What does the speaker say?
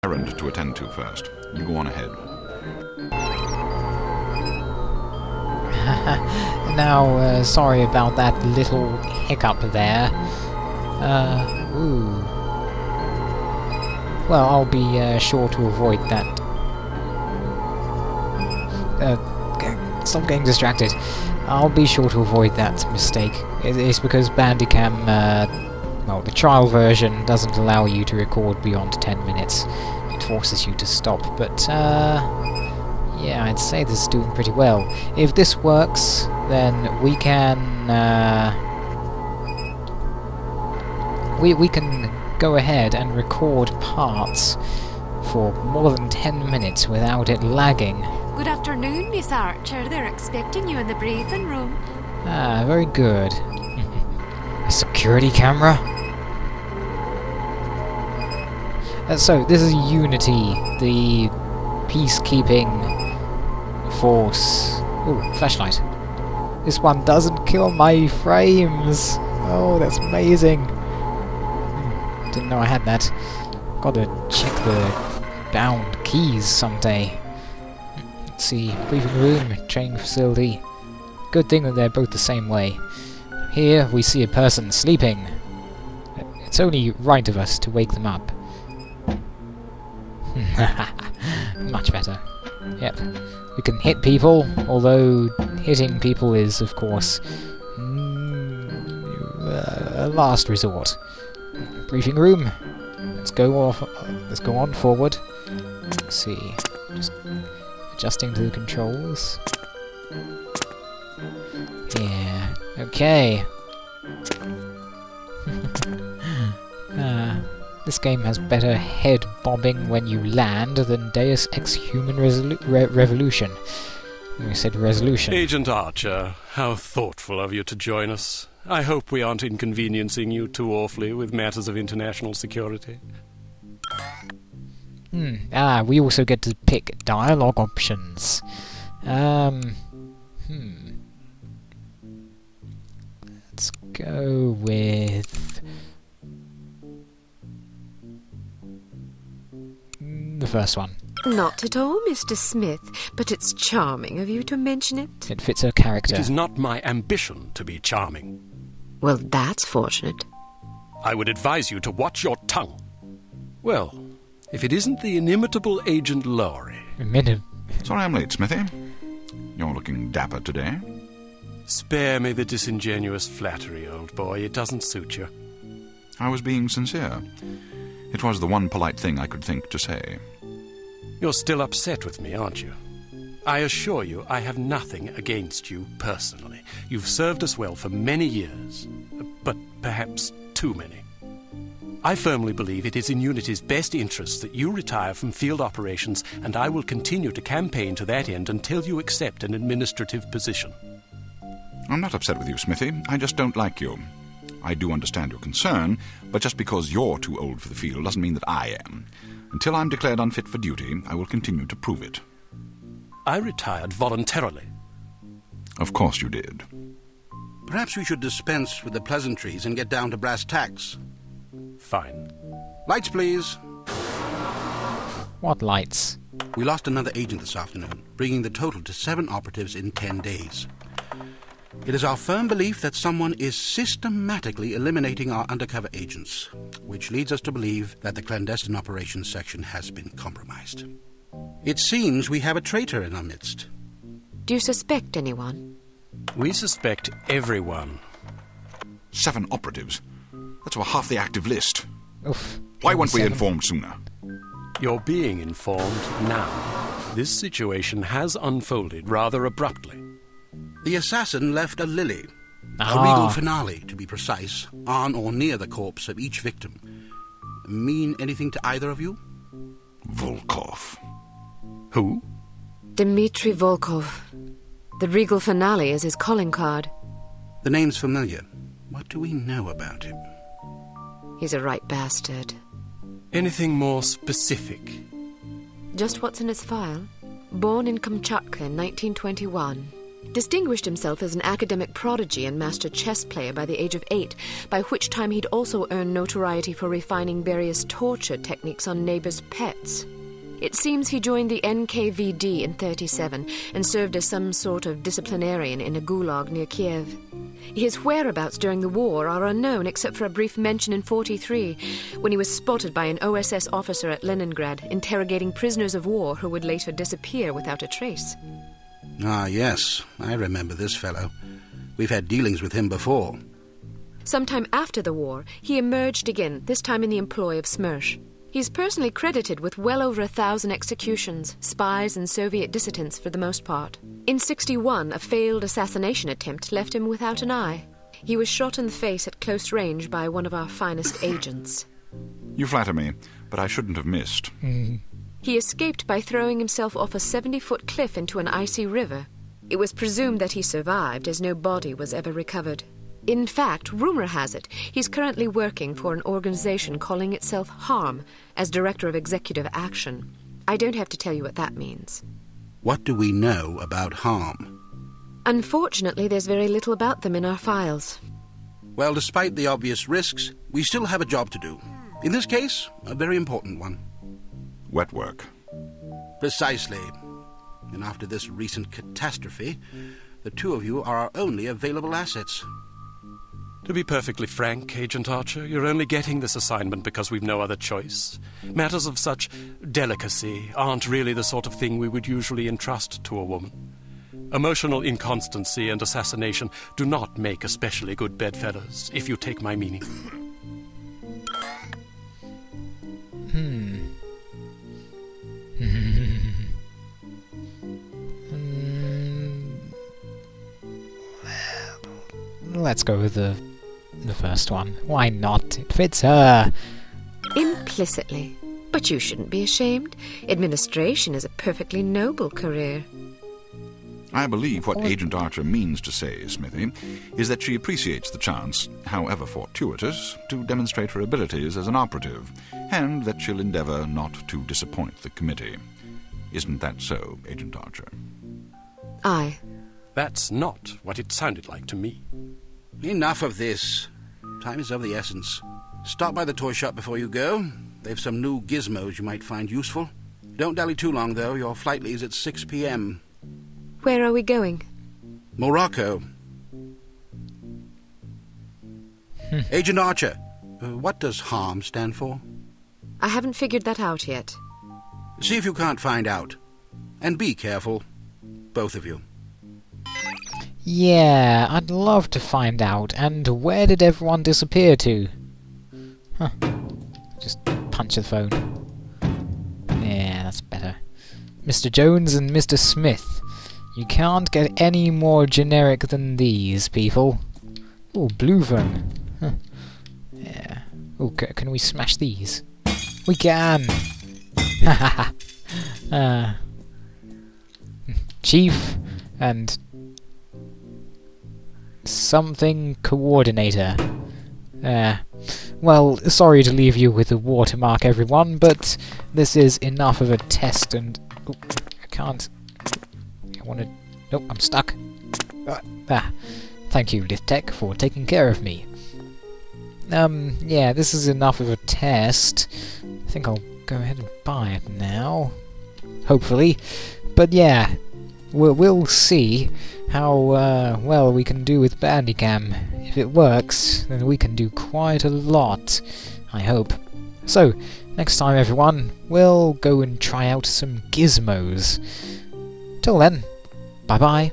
errand to attend to first. You go on ahead. Now, sorry about that little hiccup there. Ooh. Well, I'll be sure to avoid that. Stop getting distracted. I'll be sure to avoid that mistake. It's because Bandicam, well, the trial version doesn't allow you to record beyond 10 minutes. It forces you to stop, but, yeah, I'd say this is doing pretty well. If this works, then we can, we can go ahead and record parts for more than 10 minutes without it lagging. Good afternoon, Miss Archer. They're expecting you in the briefing room. Ah, very good. A security camera? So, this is Unity, the peacekeeping force. Ooh, flashlight. This one doesn't kill my frames! Oh, that's amazing! Didn't know I had that. Gotta check the bound keys someday. Let's see, briefing room, training facility. Good thing that they're both the same way. Here we see a person sleeping. It's only right of us to wake them up. Much better. Yep. We can hit people, although hitting people is, of course, a last resort. Briefing room. Let's go on forward. Let's see. Just adjusting to the controls. Yeah. Okay. This game has better head bobbing when you land than Deus Ex Human Revolution. We said resolution. Agent Archer, how thoughtful of you to join us. I hope we aren't inconveniencing you too awfully with matters of international security. We also get to pick dialogue options. Let's go with the first one. Not at all, Mr. Smith, but it's charming of you to mention it. It fits her character. It is not my ambition to be charming. Well, that's fortunate. I would advise you to watch your tongue. Well, if it isn't the inimitable Agent Lowry. Sorry I'm late, Smithy. You're looking dapper today. Spare me the disingenuous flattery, old boy. It doesn't suit you. I was being sincere. It was the one polite thing I could think to say. You're still upset with me, aren't you? I assure you I have nothing against you personally. You've served us well for many years, but perhaps too many. I firmly believe it is in Unity's best interest that you retire from field operations, and I will continue to campaign to that end until you accept an administrative position. I'm not upset with you, Smithy. I just don't like you. I do understand your concern, but just because you're too old for the field doesn't mean that I am. Until I'm declared unfit for duty, I will continue to prove it. I retired voluntarily. Of course you did. Perhaps we should dispense with the pleasantries and get down to brass tacks. Fine. Lights, please. What lights? We lost another agent this afternoon, bringing the total to 7 operatives in 10 days. It is our firm belief that someone is systematically eliminating our undercover agents, which leads us to believe that the clandestine operations section has been compromised. It seems we have a traitor in our midst. Do you suspect anyone? We suspect everyone. 7 operatives? That's over half the active list. Oof. Why weren't we 7. informed sooner? You're being informed now. This situation has unfolded rather abruptly. The assassin left a lily, a Ah. regal finale, to be precise, on or near the corpse of each victim. Mean anything to either of you? Volkov. Who? Dmitri Volkov. The regal finale is his calling card. The name's familiar. What do we know about him? He's a right bastard. Anything more specific? Just what's in his file. Born in Kamchatka in 1921. Distinguished himself as an academic prodigy and master chess player by the age of 8, by which time he'd also earned notoriety for refining various torture techniques on neighbors' pets. It seems he joined the NKVD in 37 and served as some sort of disciplinarian in a gulag near Kiev. His whereabouts during the war are unknown except for a brief mention in 43, when he was spotted by an OSS officer at Leningrad interrogating prisoners of war who would later disappear without a trace. Ah, yes, I remember this fellow. We've had dealings with him before. Sometime after the war, he emerged again, this time in the employ of Smersh. He's personally credited with well over 1,000 executions, spies and Soviet dissidents for the most part. In 61, a failed assassination attempt left him without an eye. He was shot in the face at close range by one of our finest agents. You flatter me, but I shouldn't have missed. He escaped by throwing himself off a 70-foot cliff into an icy river. It was presumed that he survived, as no body was ever recovered. In fact, rumor has it, he's currently working for an organization calling itself HARM as Director of Executive Action. I don't have to tell you what that means. What do we know about HARM? Unfortunately, there's very little about them in our files. Well, despite the obvious risks, we still have a job to do. In this case, a very important one. Wet work. Precisely. And after this recent catastrophe, the two of you are our only available assets. To be perfectly frank, Agent Archer, you're only getting this assignment because we've no other choice. Matters of such delicacy aren't really the sort of thing we would usually entrust to a woman. Emotional inconstancy and assassination do not make especially good bedfellows, if you take my meaning. Let's go with the first one. Why not? It fits her. Implicitly. But you shouldn't be ashamed. Administration is a perfectly noble career. I believe what Agent Archer means to say, Smithy, is that she appreciates the chance, however fortuitous, to demonstrate her abilities as an operative, and that she'll endeavour not to disappoint the committee. Isn't that so, Agent Archer? Aye. That's not what it sounded like to me. Enough of this. Time is of the essence. Stop by the toy shop before you go. They've some new gizmos you might find useful. Don't dally too long, though. Your flight leaves at 6 p.m. Where are we going? Morocco. Agent Archer, what does HARM stand for? I haven't figured that out yet. See if you can't find out. And be careful. Both of you. Yeah, I'd love to find out. And where did everyone disappear to? Huh. Just punch the phone. Yeah, that's better. Mr. Jones and Mr. Smith. You can't get any more generic than these, people. Oh, blue phone. Huh. Yeah. Oh, can we smash these? We can! Haha. Chief and something coordinator. Well, sorry to leave you with a watermark, everyone, but this is enough of a test and... Oh, I can't... I want to... Nope, I'm stuck. Thank you, Lithtech, for taking care of me. Yeah, this is enough of a test. I think I'll go ahead and buy it now. Hopefully. But yeah, we'll see how well we can do with Bandicam. If it works, then we can do quite a lot, I hope. So, next time everyone, we'll go and try out some gizmos. Till then, bye-bye.